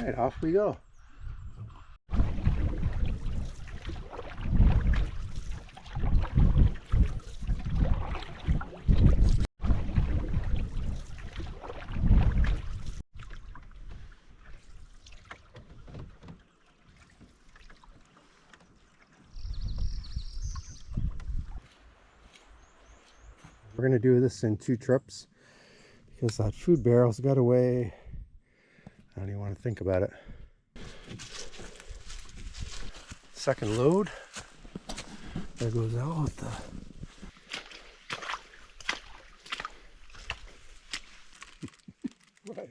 Alright, off we go. We're going to do this in 2 trips because that food barrel's got away. I don't even want to think about it. Second load. There goes all of the... Right.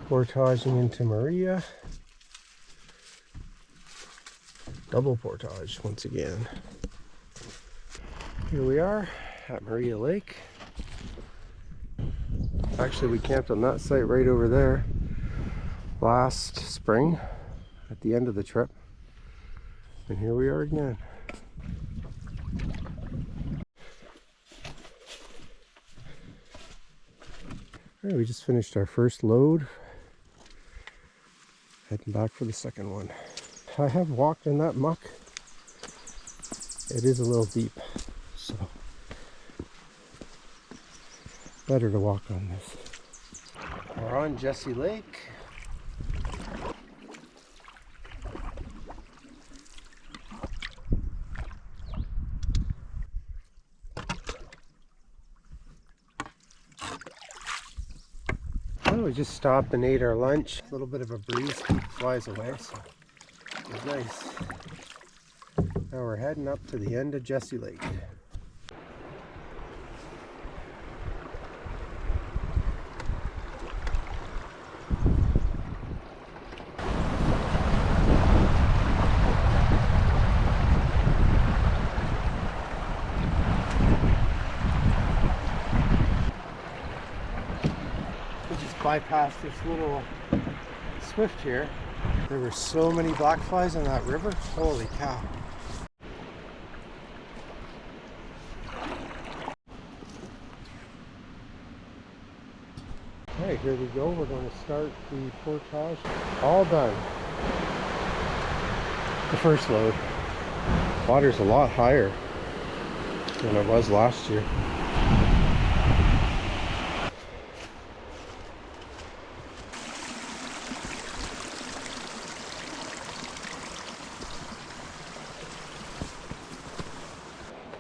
Portaging into Maria. Double portage once again. Here we are at Maria Lake. Actually, we camped on that site right over there last spring at the end of the trip. And here we are again. Alright, we just finished our first load. Heading back for the second one. I have walked in that muck. It is a little deep, so better to walk on this. We're on Jessie Lake. Well, we just stopped and ate our lunch. A little bit of a breeze flies away, so it was nice. Now we're heading up to the end of Jessie Lake. Bypassed this little swift here. There were so many black flies in that river. Holy cow. Alright, here we go. We're going to start the portage. All done. The first load. Water's a lot higher than it was last year.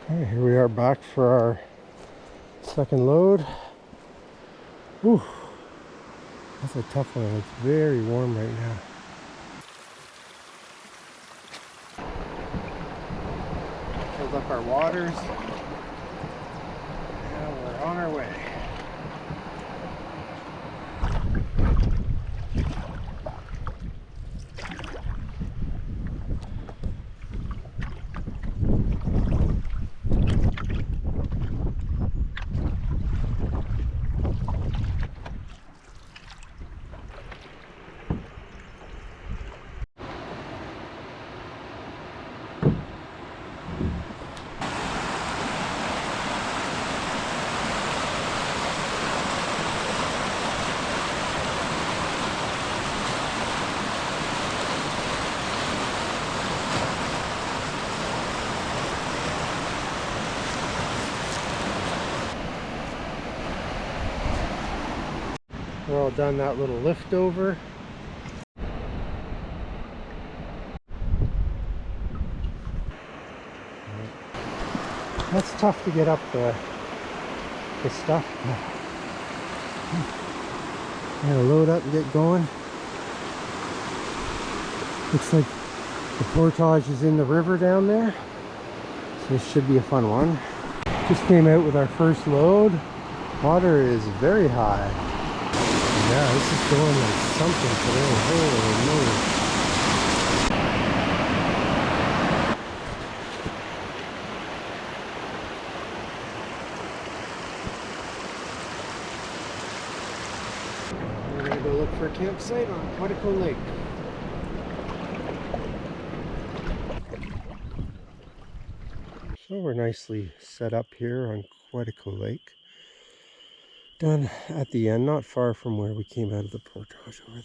Okay, here we are back for our second load. Whew, that's a tough one. It's very warm right now. Filled up our waters. Now we're on our way. We're all done that little lift over. That's tough to get up the stuff. Gotta load up and get going. Looks like the portage is in the river down there, so this should be a fun one. Just came out with our first load. Water is very high. Yeah, this is going like something today. Holy moly. We're gonna go look for a campsite on Quetico Lake. So we're nicely set up here on Quetico Lake. Down at the end, not far from where we came out of the portage over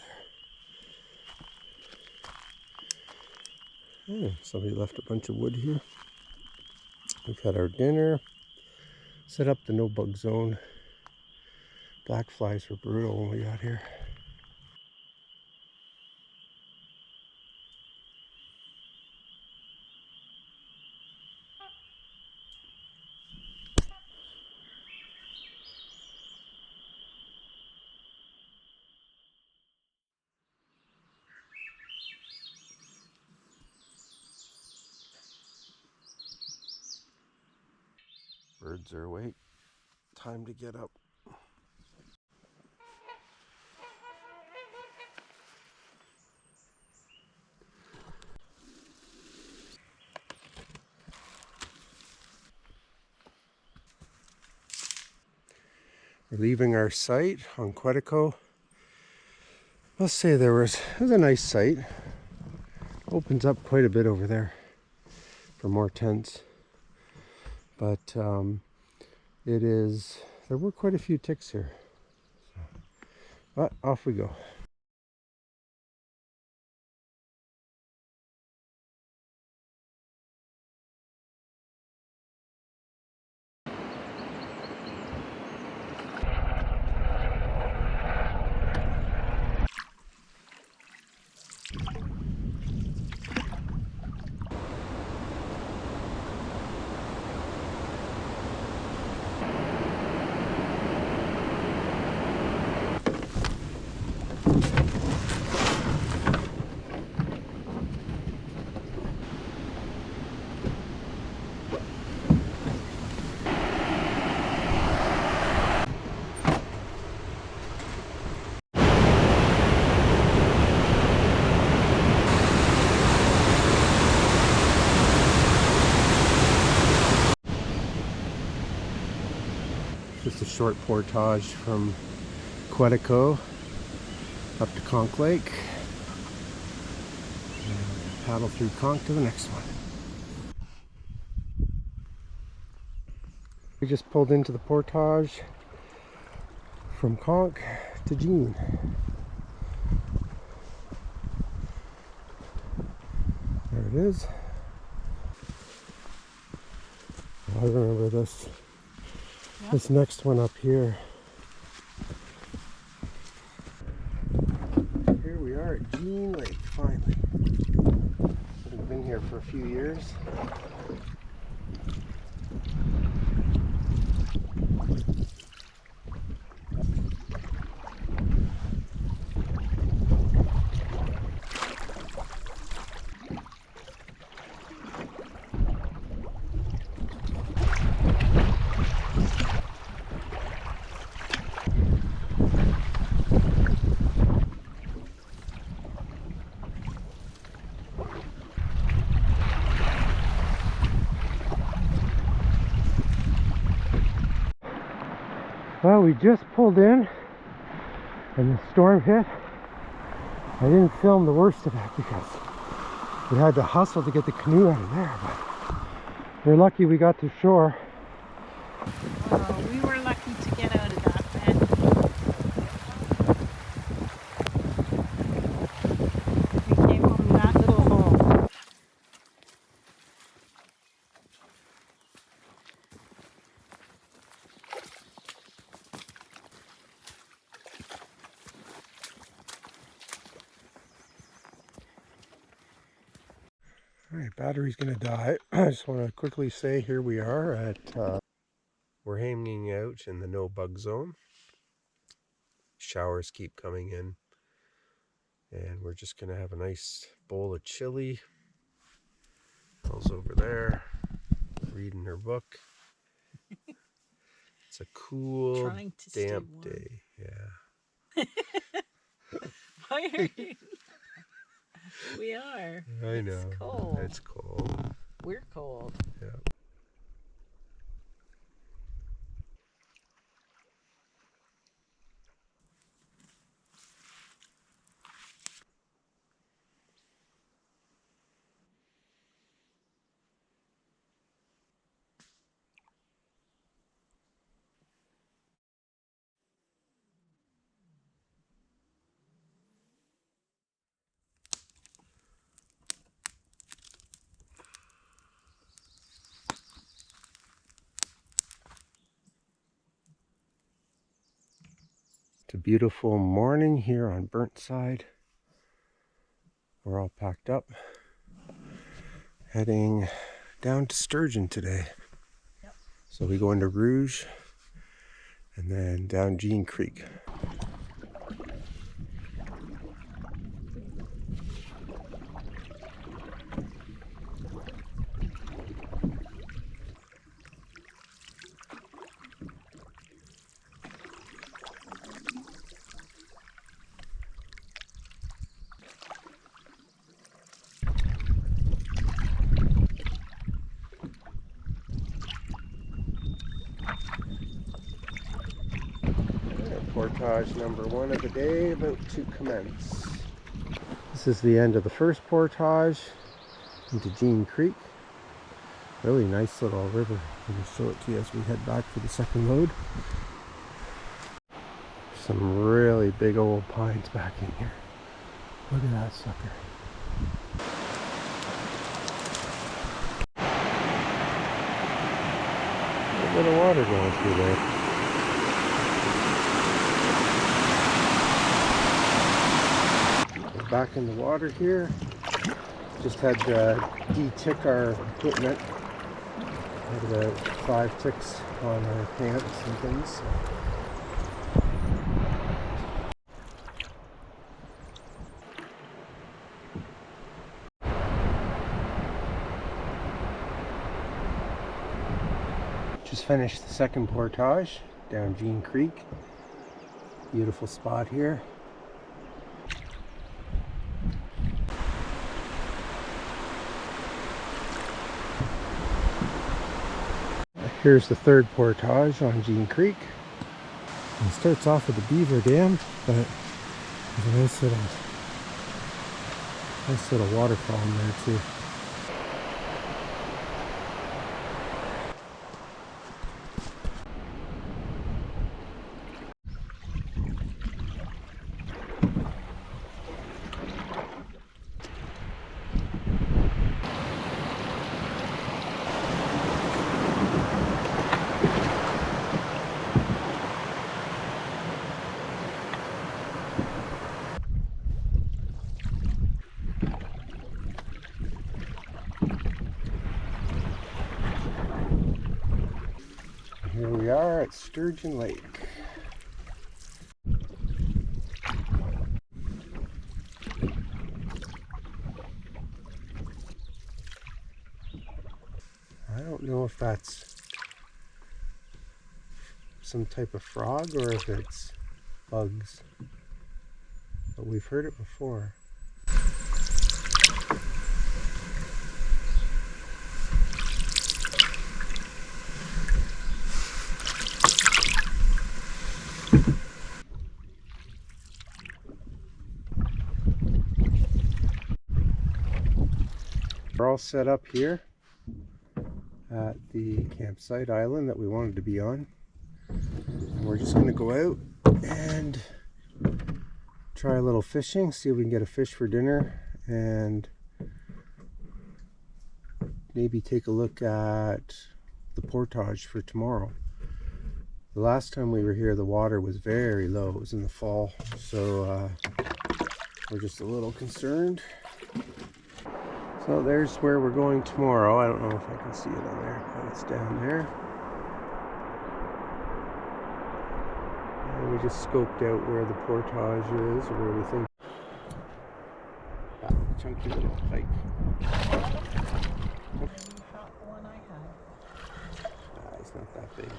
there. Oh, somebody left a bunch of wood here. We've had our dinner. Set up the no bug zone. Black flies were brutal when we got here. Birds are awake. Time to get up. We're leaving our site on Quetico. Let's say it was a nice site. Opens up quite a bit over there for more tents. But there were quite a few ticks here. But off we go. Just a short portage from Quetico up to Conch Lake. And paddle through Conch to the next one. We just pulled into the portage from Conch to Jean. There it is. I remember this. Yep. This next one up here. Here we are at Nym Lake, finally. We've been here for a few years. Well, we just pulled in and the storm hit. I didn't film the worst of it because we had to hustle to get the canoe out of there, but we're lucky we got to shore. Oh, we were lucky to get out of that bed. We came from that little hole. Alright, battery's gonna die. I just want to quickly say here we are at, we're hanging out in the no bug zone. Showers keep coming in. And we're just gonna have a nice bowl of chili. Elle's over there, reading her book. It's a cool, damp day. Yeah. Why are you? We are. I know. It's cold. It's cold. We're cold. Yeah. It's a beautiful morning here on Brent side. We're all packed up, heading down to Sturgeon today. Yep. So we go into Rouge and then down Jean Creek. Portage number 1 of the day about to commence. This is the end of the first portage into Jean Creek. Really nice little river. I'm going to show it to you as we head back for the second load. Some really big old pines back in here. Look at that sucker. A little bit of water going through there. Back in the water here. Just had to de-tick our equipment. Had about 5 ticks on our pants and things. Just finished the second portage down Jean Creek. Beautiful spot here. Here's the third portage on Jean Creek. It starts off with the beaver dam, but there's a nice little waterfall in there too. Here we are at Sturgeon Lake. I don't know if that's some type of frog or if it's bugs, but we've heard it before. We're all set up here at the campsite island that we wanted to be on. And we're just going to go out and try a little fishing, see if we can get a fish for dinner, and maybe take a look at the portage for tomorrow. The last time we were here, the water was very low. It was in the fall, so we're just a little concerned. So So there's where we're going tomorrow. I don't know if I can see it on there, but it's down there. And we just scoped out where the portage is, or where we think. Ah, chunky little pike. One I had. Ah, it's not that big.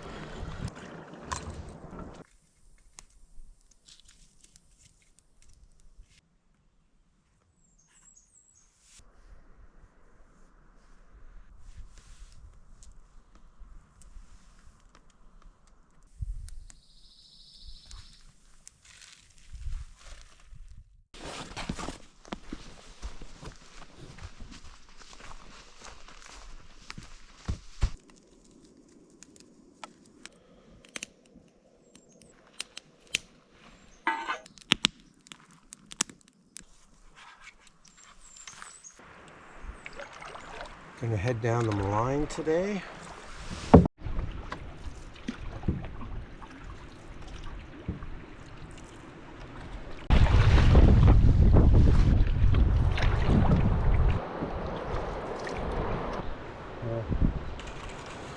Gonna head down the Maligne today.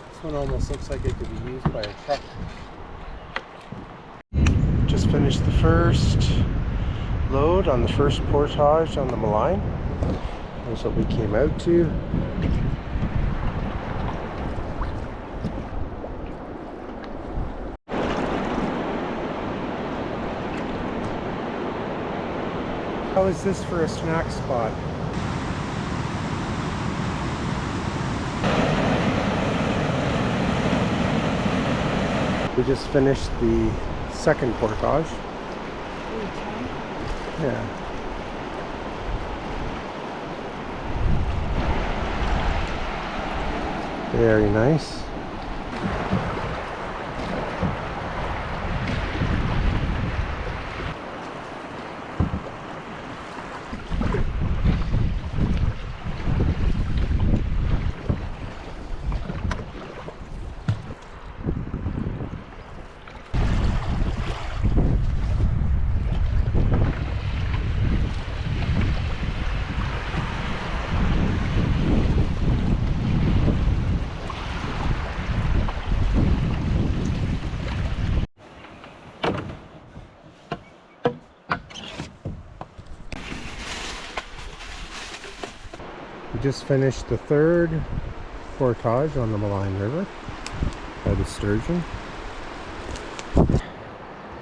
This one almost looks like it could be used by a truck. Just finished the first load on the first portage on the Maligne. That's what we came out to. How is this for a snack spot? We just finished the second portage. Yeah. Very nice. We just finished the third portage on the Maligne River by the Sturgeon.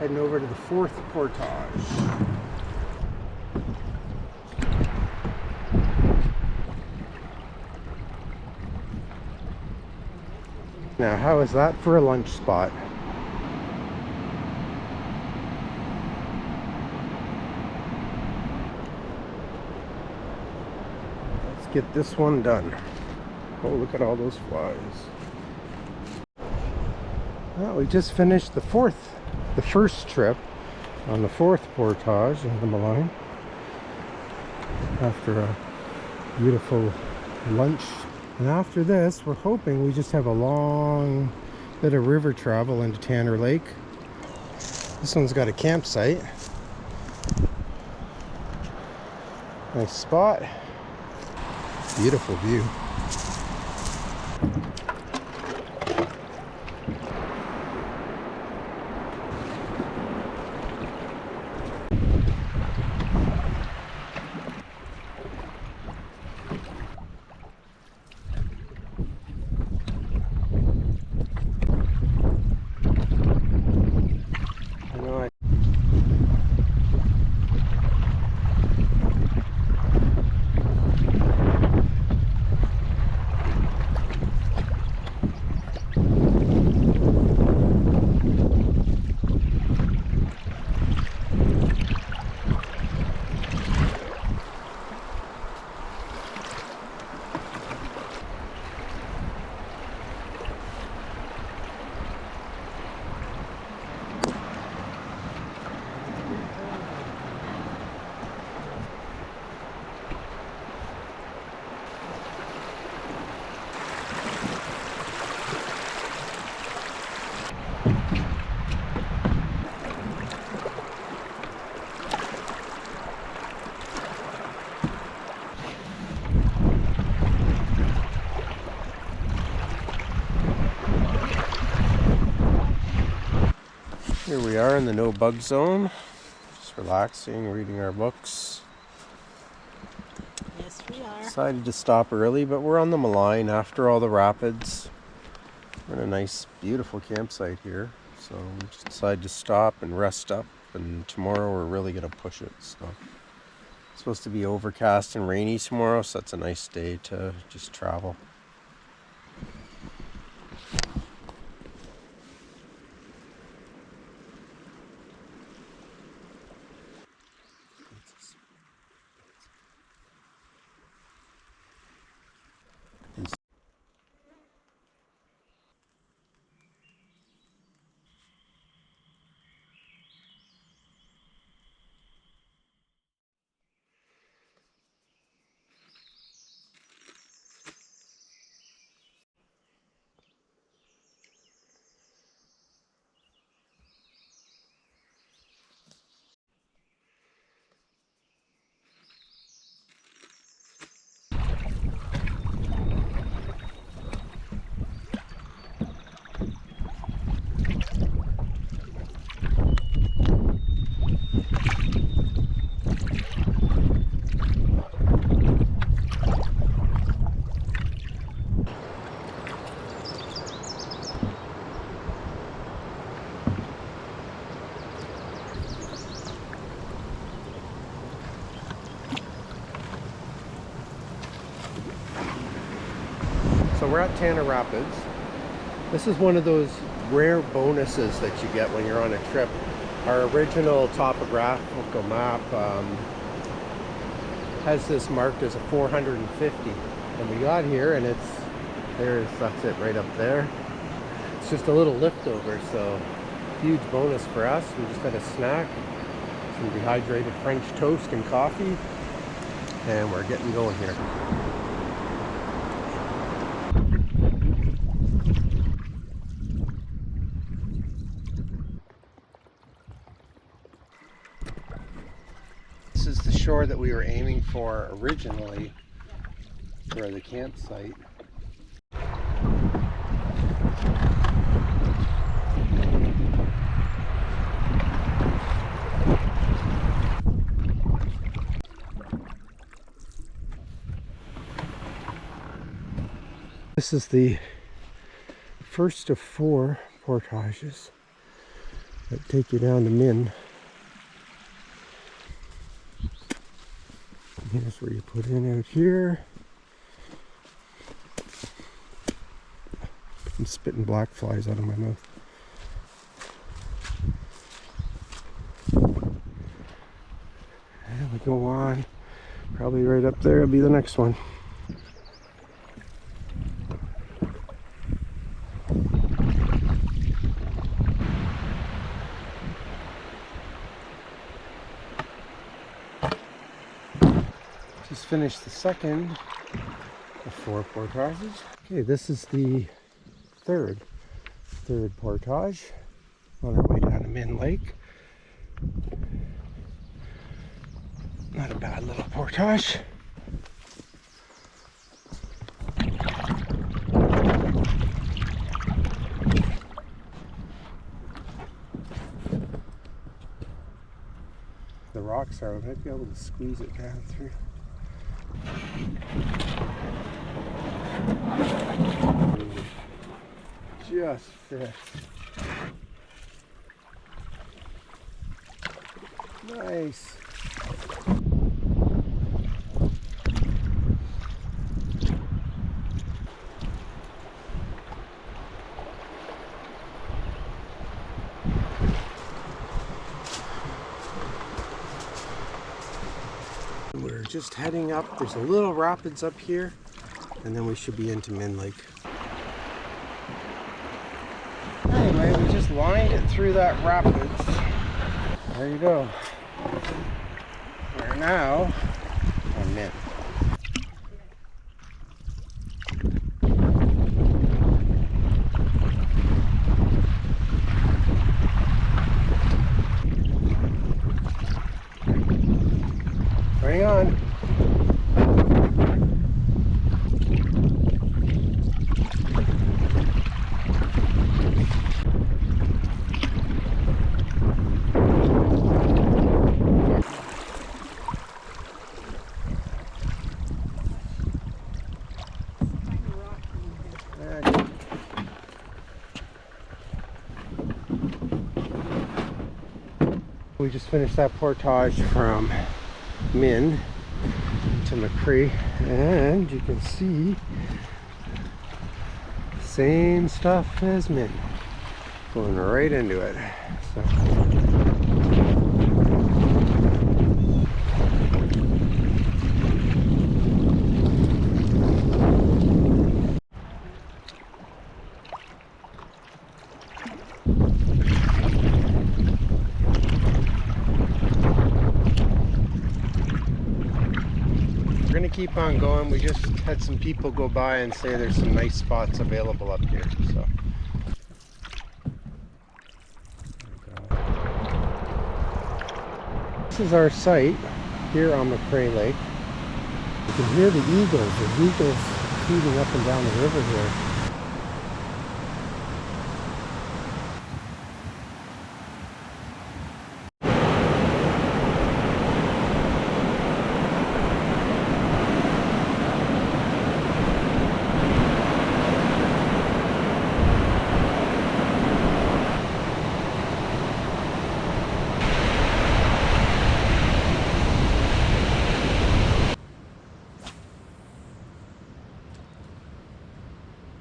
Heading over to the fourth portage. Now, how is that for a lunch spot? Get this one done. Oh, look at all those flies. Well, we just finished the first trip on the fourth portage of the Maligne after a beautiful lunch. And after this, we're hoping we just have a long bit of river travel into Tanner Lake. This one's got a campsite. Nice spot. Beautiful view. Here we are in the no bug zone, just relaxing, reading our books. Yes, we are. Decided to stop early, but we're on the Maligne after all the rapids. We're in a nice, beautiful campsite here, so we just decided to stop and rest up, and tomorrow we're really going to push it. So it's supposed to be overcast and rainy tomorrow, so that's a nice day to just travel. So we're at Tanner Rapids. This is one of those rare bonuses that you get when you're on a trip. Our original topographical map has this marked as a 450, and we got here and that's it right up there. It's just a little lift over, so huge bonus for us. We just had a snack, some dehydrated French toast and coffee, and we're getting going here. This is the shore that we were aiming for originally for the campsite. This is the first of 4 portages that take you down to Nym. Here's where you put in out here. I'm spitting black flies out of my mouth. And we go on. Probably right up there will be the next one. Just finished the second of 4 portages. Okay, this is the third portage on our way down to Maligne Lake. Not a bad little portage. The rocks are, I might be able to squeeze it down through. Just fits. Nice. We're just heading up. There's a little rapids up here, and then we should be into Maligne Lake. Anyway, we just lined it through that rapids. There you go. We're now on Nym. Hang on. We just finished that portage from Maligne to McCrae, and you can see same stuff as Maligne, going right into it. So we're gonna keep on going. We just had some people go by and say there's some nice spots available up here. So this is our site here on McCrae Lake. You can hear the eagles. There's eagles feeding up and down the river here.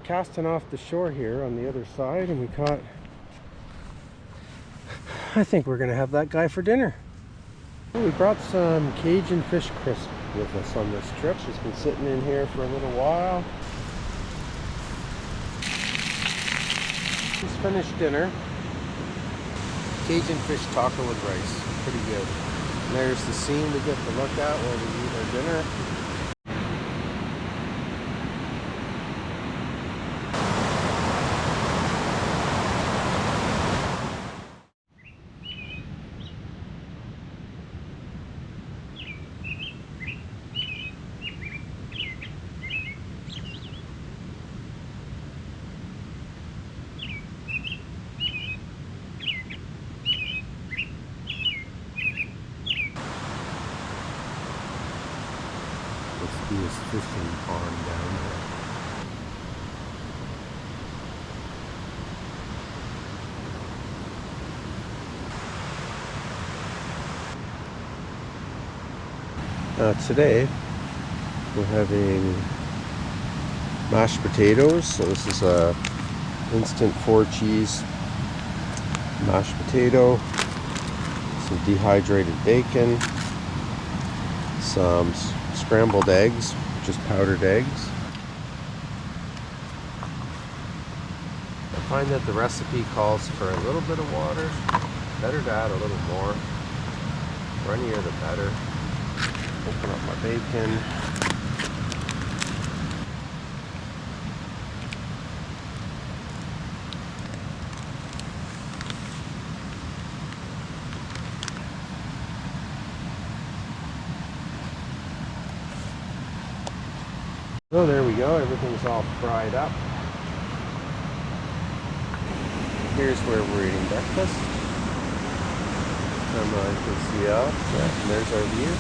Casting off the shore here on the other side, and we caught, I think we're gonna have that guy for dinner. We brought some Cajun fish crisp with us on this trip. She's been sitting in here for a little while. Just finished dinner. Cajun fish taco with rice, pretty good. And there's the scene we get to look at while we eat our dinner. This fishing pond down there. Today we're having mashed potatoes. So this is a instant 4-cheese mashed potato, some dehydrated bacon, some scrambled eggs, just powdered eggs. I find that the recipe calls for a little bit of water. Better to add a little more. Runnier the better. Open up my bacon. So there we go, everything's all fried up. Here's where we're eating breakfast. You can see out, yeah, and there's our view.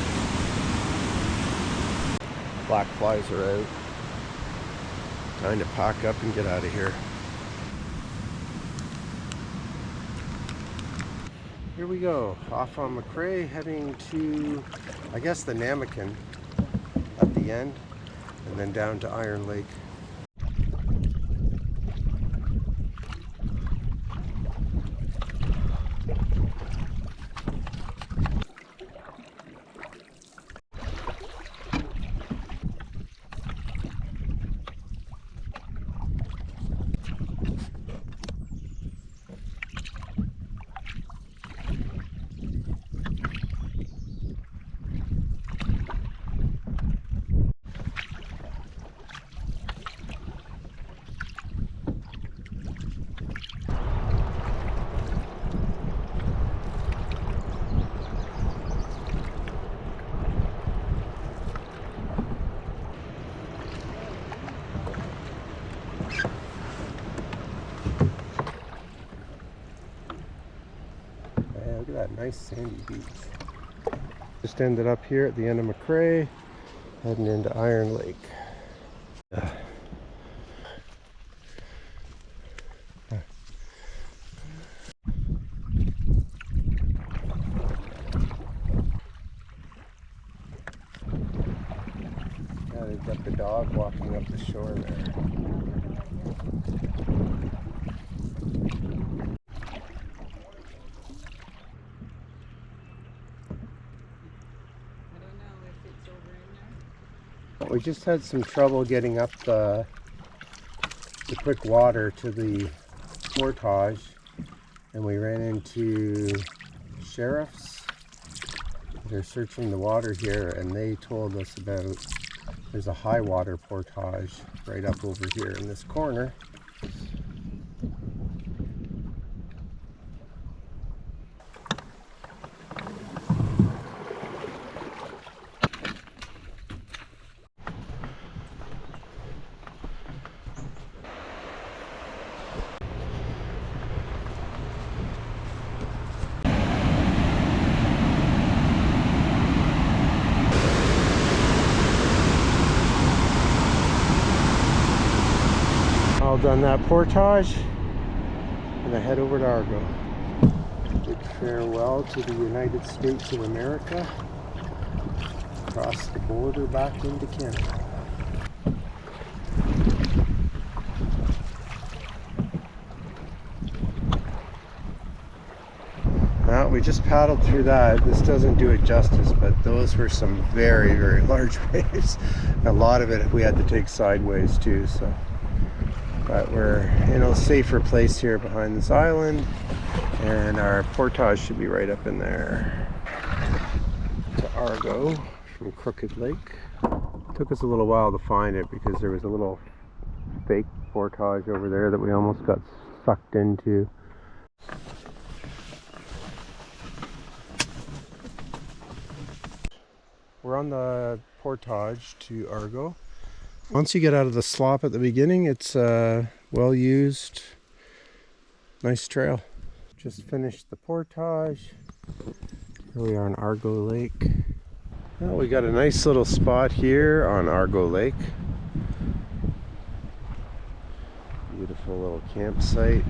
Black flies are out. Time to pack up and get out of here. Here we go, off on McCrae, heading to, I guess, the Namakan at the end. And then down to Iron Lake. Look at that nice sandy beach. Just ended up here at the end of McCrae, heading into Iron Lake. dog walking up the shore there. We just had some trouble getting up the quick water to the portage, and we ran into sheriffs. They're searching the water here, and they told us about there's a high water portage right up over here in this corner. All done that portage, and I head over to Argo. Bid farewell to the United States of America. Across the border back into Canada. Well, we just paddled through that. This doesn't do it justice, but those were some very, very large waves. A lot of it we had to take sideways too, so. But we're in a safer place here behind this island, and our portage should be right up in there. To Argo from Crooked Lake. It took us a little while to find it because there was a little fake portage over there that we almost got sucked into. We're on the portage to Argo. Once you get out of the slop at the beginning, it's a well used, nice trail. Just finished the portage. Here we are on Argo Lake. Well, we got a nice little spot here on Argo Lake. Beautiful little campsite.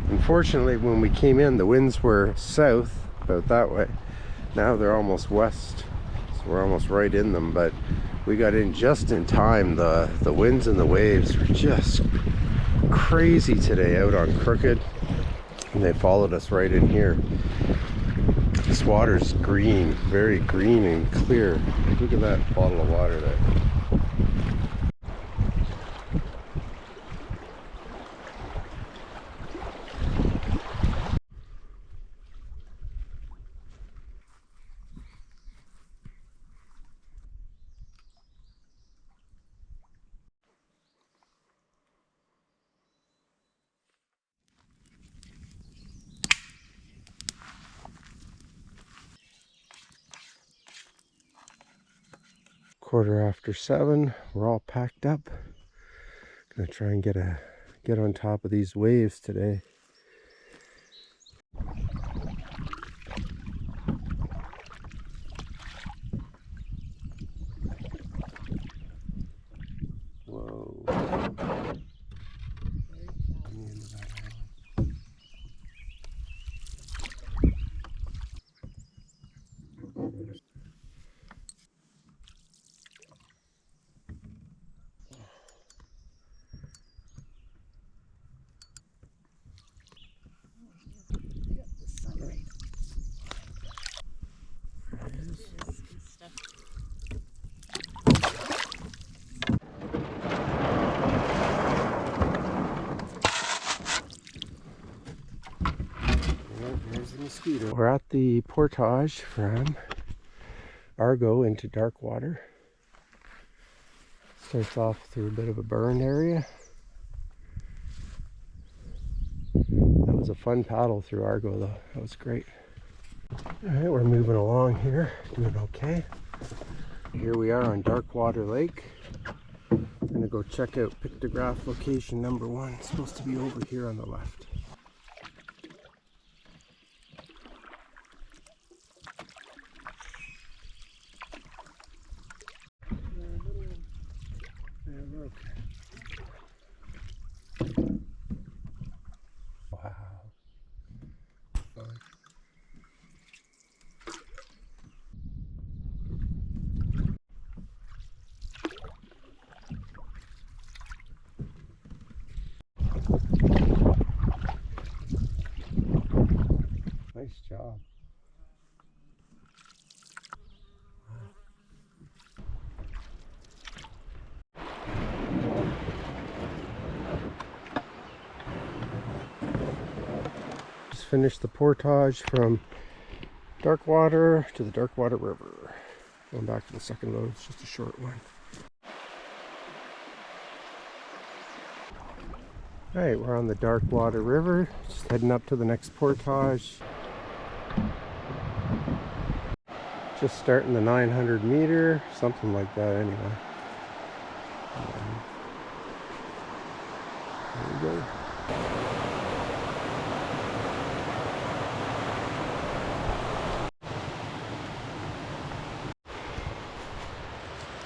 Unfortunately, when we came in, the winds were south, about that way. Now they're almost west, so we're almost right in them, but we got in just in time. The winds and the waves were just crazy today out on Crooked, and they followed us right in here. This water's green, very green and clear. Look at that bottle of water there. Quarter after 7, we're all packed up. Gonna try and get on top of these waves today. Whoa. Mosquito. We're at the portage from Argo into Darkwater. Starts off through a bit of a burn area. That was a fun paddle through Argo though. That was great. Alright, we're moving along here, doing okay. Here we are on Darkwater Lake. I'm gonna go check out pictograph location number 1. It's supposed to be over here on the left. Wow. Nice job. Just finished the portage from Darkwater to the Darkwater River. Going back to the second load, it's just a short one. Alright, we're on the Darkwater River, just heading up to the next portage. Just starting the 900 meter, something like that anyway. There we go.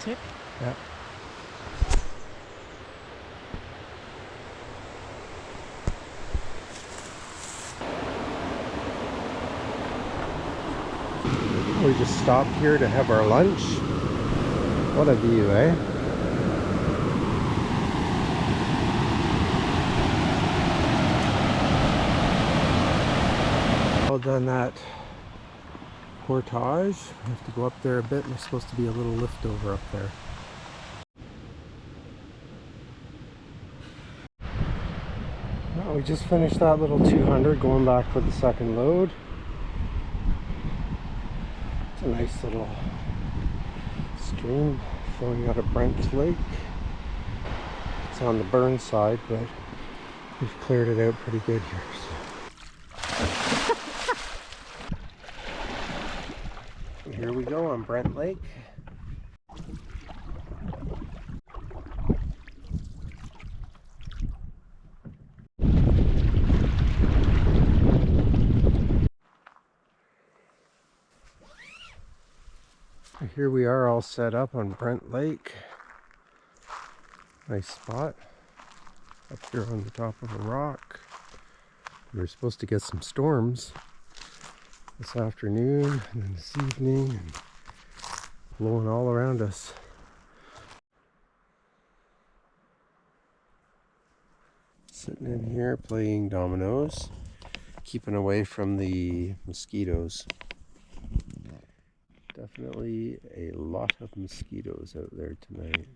Tip. Yeah. We just stopped here to have our lunch. What a view, eh? Well done that portage. We have to go up there a bit. There's supposed to be a little lift over up there. Well, we just finished that little 200 going back for the second load. It's a nice little stream flowing out of Brent Lake. It's on the burn side, but we've cleared it out pretty good here. So. Here we go on Brent Lake. Here we are all set up on Brent Lake. Nice spot up here on the top of a rock. We were supposed to get some storms this afternoon and then this evening, and blowing all around us. Sitting in here playing dominoes, keeping away from the mosquitoes. Definitely a lot of mosquitoes out there tonight.